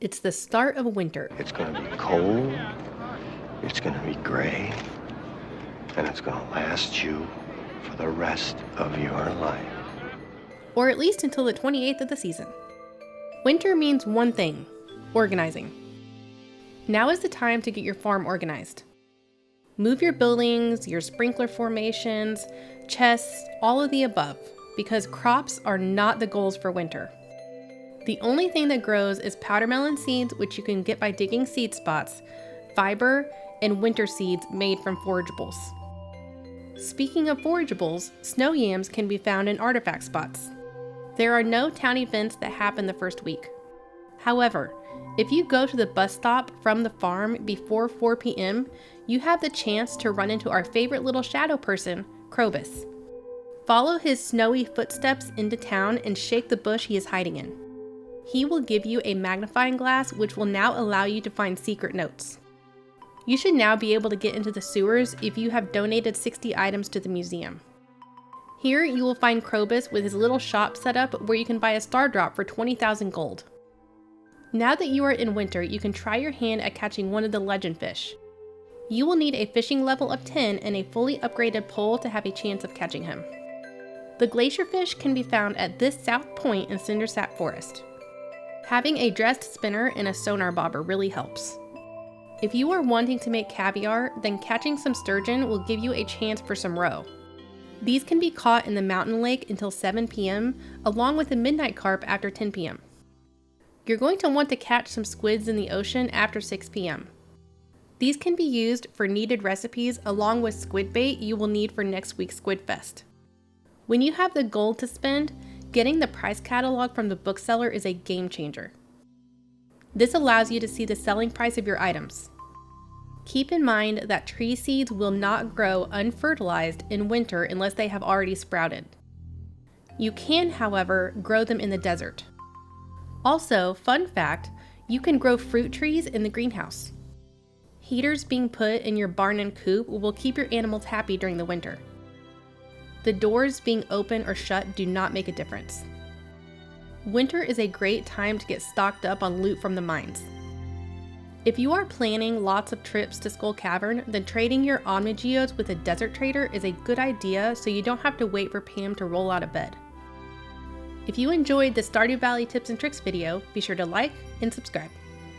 It's the start of winter. It's gonna be cold, it's gonna be gray, and it's gonna last you for the rest of your life. Or at least until the 28th of the season. Winter means one thing: organizing. Now is the time to get your farm organized. Move your buildings, your sprinkler formations, chests, all of the above, because crops are not the goals for winter. The only thing that grows is powder melon seeds, which you can get by digging seed spots, fiber, and winter seeds made from forageables. Speaking of forageables, snow yams can be found in artifact spots. There are no town events that happen the first week. However, if you go to the bus stop from the farm before 4 p.m., you have the chance to run into our favorite little shadow person, Krobus. Follow his snowy footsteps into town and shake the bush he is hiding in. He will give you a magnifying glass, which will now allow you to find secret notes. You should now be able to get into the sewers if you have donated 60 items to the museum. Here you will find Krobus with his little shop set up where you can buy a star drop for 20,000 gold. Now that you are in winter, you can try your hand at catching one of the legend fish. You will need a fishing level of 10 and a fully upgraded pole to have a chance of catching him. The glacier fish can be found at this south point in Cindersap Forest. Having a dressed spinner and a sonar bobber really helps. If you are wanting to make caviar, then catching some sturgeon will give you a chance for some roe. These can be caught in the mountain lake until 7 p.m., along with a midnight carp after 10 p.m. You're going to want to catch some squids in the ocean after 6 p.m. These can be used for needed recipes along with squid bait you will need for next week's Squid Fest. When you have the gold to spend, getting the price catalog from the bookseller is a game changer. This allows you to see the selling price of your items. Keep in mind that tree seeds will not grow unfertilized in winter unless they have already sprouted. You can, however, grow them in the desert. Also, fun fact, you can grow fruit trees in the greenhouse. Heaters being put in your barn and coop will keep your animals happy during the winter. The doors being open or shut do not make a difference. Winter is a great time to get stocked up on loot from the mines. If you are planning lots of trips to Skull Cavern, then trading your Omnigeodes with a desert trader is a good idea so you don't have to wait for Pam to roll out of bed. If you enjoyed the Stardew Valley tips and tricks video, be sure to like and subscribe.